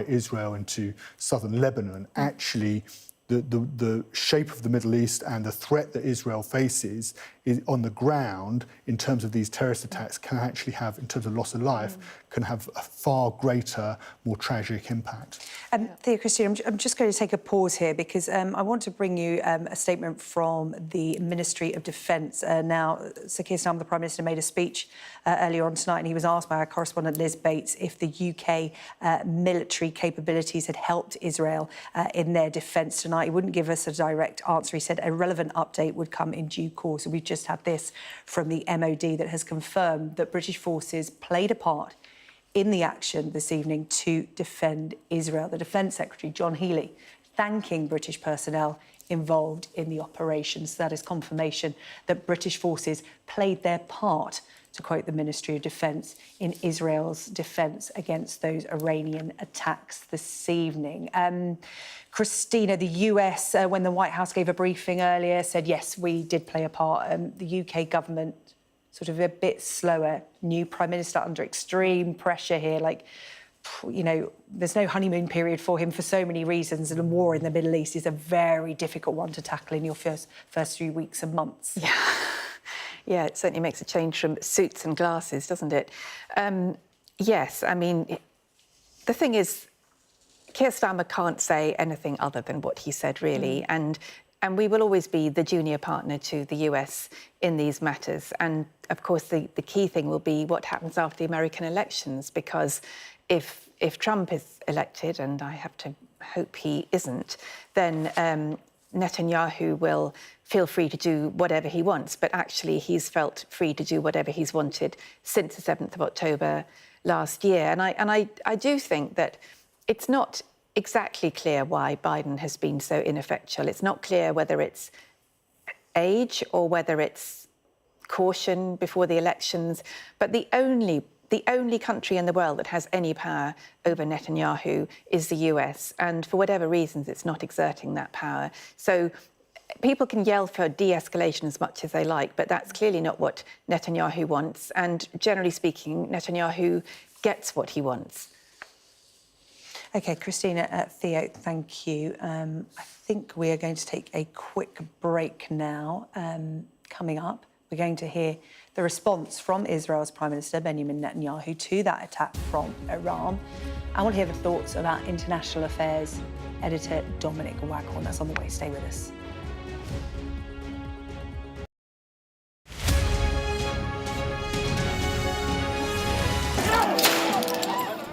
Israel into southern Lebanon, actually the shape of the Middle East and the threat that Israel faces is on the ground in terms of these terrorist attacks can actually have, in terms of loss of life, can have a far greater, more tragic impact. Thea, Christine, I'm just going to take a pause here because I want to bring you a statement from the Ministry of Defence. Now, Sir Keir Starmer, the Prime Minister, made a speech earlier on tonight and he was asked by our correspondent Liz Bates if the UK military capabilities had helped Israel in their defence tonight. He wouldn't give us a direct answer. He said a relevant update would come in due course. And we've just had this from the MOD that has confirmed that British forces played a part in the action this evening to defend Israel. The Defence Secretary, John Healey, thanking British personnel involved in the operation. So that is confirmation that British forces played their part, to quote the Ministry of Defence, in Israel's defence against those Iranian attacks this evening. Christina, the US, when the White House gave a briefing earlier, said, yes, we did play a part. The UK government sort of a bit slower. New Prime Minister under extreme pressure here. Like, you know, there's no honeymoon period for him for so many reasons, and a war in the Middle East is a very difficult one to tackle in your first few weeks and months. Yeah. Yeah, it certainly makes a change from suits and glasses, doesn't it? Yes, I mean, the thing is, Keir Starmer can't say anything other than what he said, really, and we will always be the junior partner to the US in these matters. And, of course, the key thing will be what happens after the American elections, because if Trump is elected, and I have to hope he isn't, then Netanyahu will feel free to do whatever he wants. But actually, he's felt free to do whatever he's wanted since the 7th of October last year. And I do think that it's not exactly clear why Biden has been so ineffectual. It's not clear whether it's age or whether it's caution before the elections. But the only country in the world that has any power over Netanyahu is the US. And for whatever reasons, it's not exerting that power. So people can yell for de-escalation as much as they like, but that's clearly not what Netanyahu wants. And generally speaking, Netanyahu gets what he wants. OK, Christina, Theo, thank you. I think we are going to take a quick break now. Coming up, we're going to hear the response from Israel's Prime Minister, Benjamin Netanyahu, to that attack from Iran. I want to hear the thoughts about International Affairs editor Dominic Waghorn. That's on the way. Stay with us.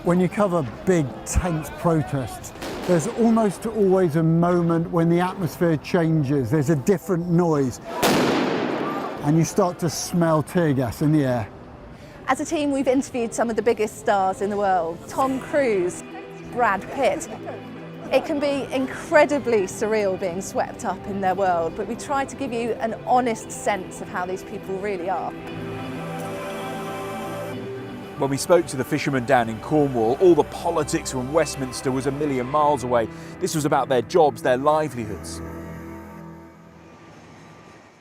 When you cover big, tense protests, there's almost always a moment when the atmosphere changes. There's a different noise, and you start to smell tear gas in the air. As a team, we've interviewed some of the biggest stars in the world. Tom Cruise, Brad Pitt. It can be incredibly surreal being swept up in their world, but we try to give you an honest sense of how these people really are. When we spoke to the fishermen down in Cornwall, all the politics from Westminster was a million miles away. This was about their jobs, their livelihoods.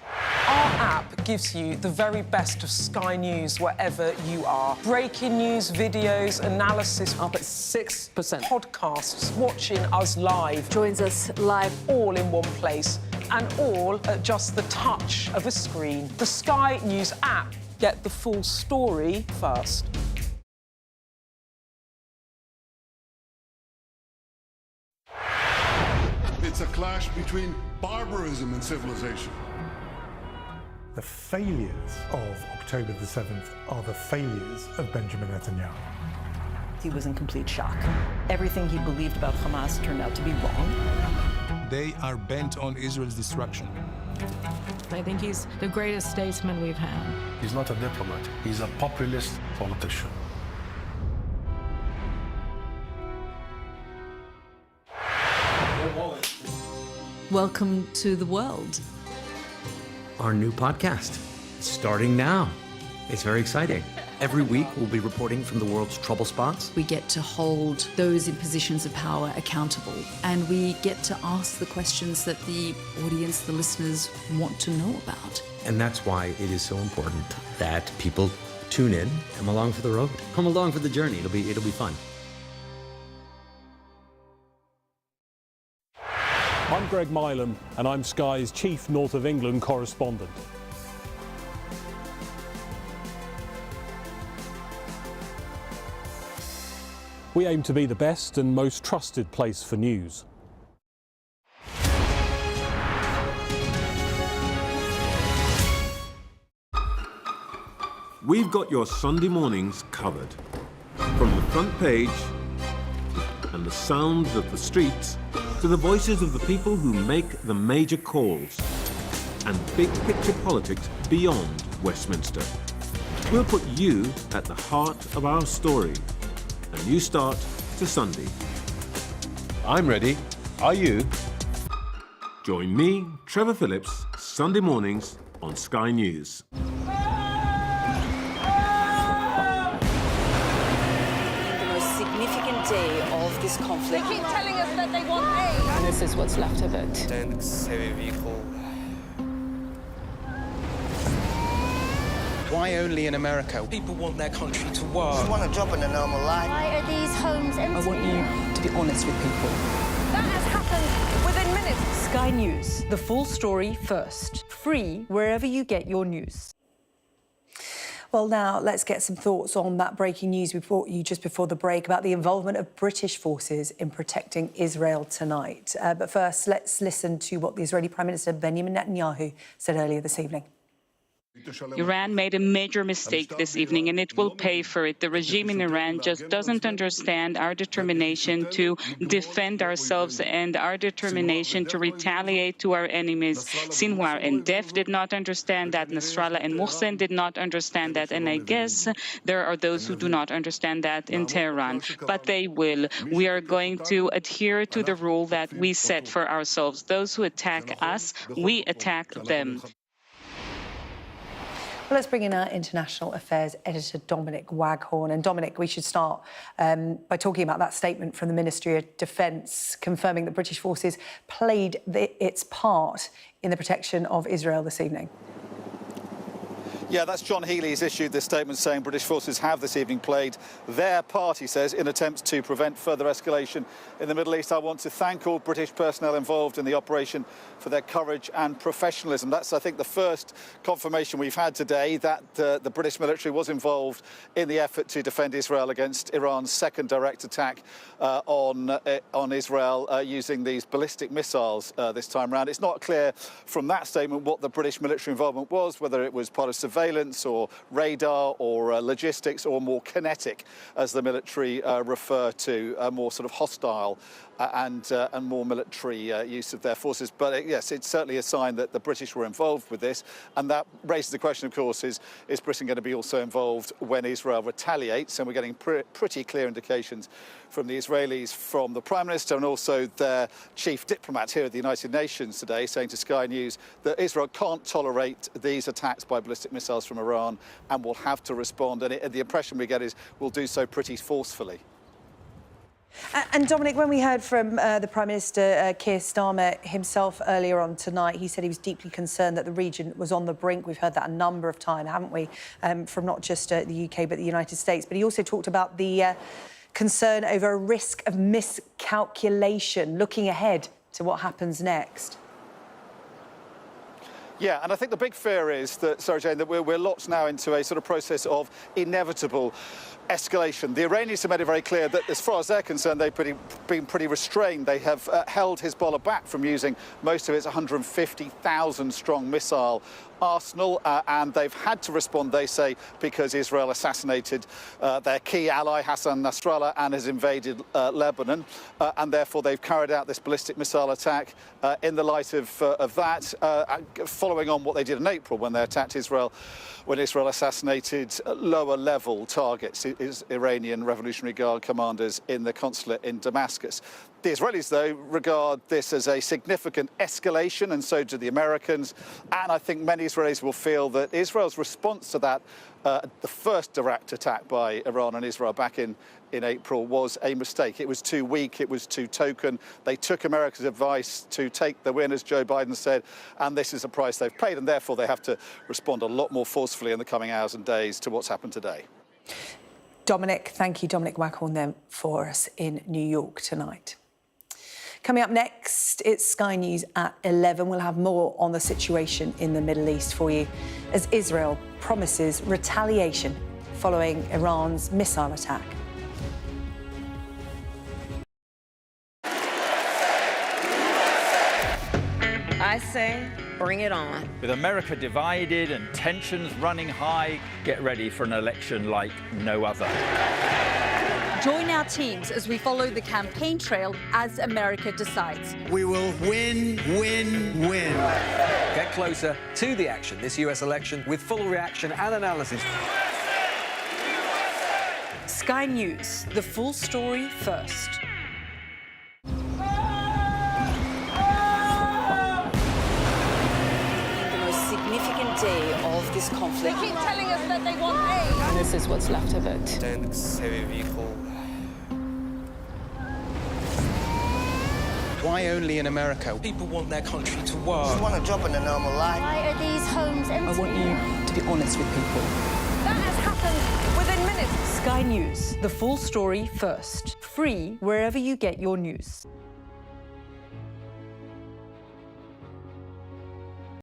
Our app gives you the very best of Sky News wherever you are. Breaking news, videos, analysis, up at 6%. Podcasts, watching us live. Joins us live. All in one place, and all at just the touch of a screen. The Sky News app. Get the full story first. It's a clash between barbarism and civilization. The failures of October the 7th are the failures of Benjamin Netanyahu. He was in complete shock. Everything he believed about Hamas turned out to be wrong. They are bent on Israel's destruction. I think he's the greatest statesman we've had. He's not a diplomat. He's a populist politician. Welcome to the world. Our new podcast, starting now. It's very exciting. Every week, we'll be reporting from the world's trouble spots. We get to hold those in positions of power accountable, and we get to ask the questions that the audience, the listeners, want to know about. And that's why it is so important that people tune in, come along for the road, come along for the journey. It'll be fun. I'm Greg Milam, and I'm Sky's chief North of England correspondent. We aim to be the best and most trusted place for news. We've got your Sunday mornings covered. From the front page and the sounds of the streets to the voices of the people who make the major calls and big picture politics beyond Westminster. We'll put you at the heart of our story. A new start to Sunday. I'm ready. Are you? Join me, Trevor Phillips, Sunday mornings on Sky News. The most significant day of this conflict. They keep telling us that they want aid. And this is what's left of it. Why only in America? People want their country to work. Just want a job in a normal life. Why are these homes empty? I want you to be honest with people. That has happened within minutes. Sky News, the full story first. Free wherever you get your news. Well, now let's get some thoughts on that breaking news we brought you just before the break about the involvement of British forces in protecting Israel tonight. But first, let's listen to what the Israeli Prime Minister Benjamin Netanyahu said earlier this evening. Iran made a major mistake this evening, and it will pay for it. The regime in Iran just doesn't understand our determination to defend ourselves and our determination to retaliate to our enemies. Sinwar and Def did not understand that. Nasrallah and Mohsen did not understand that. And I guess there are those who do not understand that in Tehran. But they will. We are going to adhere to the rule that we set for ourselves. Those who attack us, we attack them. Well, let's bring in our international affairs editor, Dominic Waghorn. And Dominic, we should start by talking about that statement from the Ministry of Defence confirming that British forces played its part in the protection of Israel this evening. Yeah, that's John Healey has issued this statement saying British forces have this evening played their part, he says, in attempts to prevent further escalation in the Middle East. I want to thank all British personnel involved in the operation for their courage and professionalism. That's, I think, the first confirmation we've had today that the British military was involved in the effort to defend Israel against Iran's second direct attack on Israel using these ballistic missiles this time around. It's not clear from that statement what the British military involvement was, whether it was part of surveillance or radar or logistics or more kinetic, as the military refer to, more sort of hostile and more military use of their forces. But yes, it's certainly a sign that the British were involved with this. And that raises the question, of course, is Britain going to be also involved when Israel retaliates? And we're getting pretty clear indications from the Israelis, from the Prime Minister and also their chief diplomat here at the United Nations today, saying to Sky News that Israel can't tolerate these attacks by ballistic missiles from Iran and will have to respond. And the impression we get is we'll do so pretty forcefully. And Dominic, when we heard from the Prime Minister Keir Starmer himself earlier on tonight, he said he was deeply concerned that the region was on the brink. We've heard that a number of times, haven't we, from not just the UK but the United States. But he also talked about the concern over a risk of miscalculation, looking ahead to what happens next. Yeah, and I think the big fear is that, Sarah Jane, that we're locked now into a sort of process of inevitable escalation. The Iranians have made it very clear that, as far as they're concerned, they've been pretty restrained. They have held Hezbollah back from using most of its 150,000 strong missile arsenal, and they've had to respond, they say, because Israel assassinated their key ally Hassan Nasrallah and has invaded Lebanon, and therefore they've carried out this ballistic missile attack in the light of that, following on what they did in April when they attacked Israel, when Israel assassinated lower level targets, Iranian Revolutionary Guard commanders in the consulate in Damascus. The Israelis, though, regard this as a significant escalation, and so do the Americans. And I think many Israelis will feel that Israel's response to that, the first direct attack by Iran on Israel back in April, was a mistake. It was too weak, it was too token. They took America's advice to take the win, as Joe Biden said, and this is a price they've paid, and therefore they have to respond a lot more forcefully in the coming hours and days to what's happened today. Dominic, thank you, Dominic Waghorn, then, for us in New York tonight. Coming up next, it's Sky News at 11. We'll have more on the situation in the Middle East for you as Israel promises retaliation following Iran's missile attack. I say, bring it on. With America divided and tensions running high, get ready for an election like no other. Join our teams as we follow the campaign trail as America decides. We will win, win, win. Get closer to the action this US election with full reaction and analysis. Sky News, the full story first. Significant day of this conflict. They keep telling us that they want aid. And this is what's left of it. Tanks, heavy vehicle. Why only in America? People want their country to work. Just want a job in a normal life. Why are these homes empty? I want you to be honest with people. That has happened within minutes. Sky News, the full story first. Free wherever you get your news.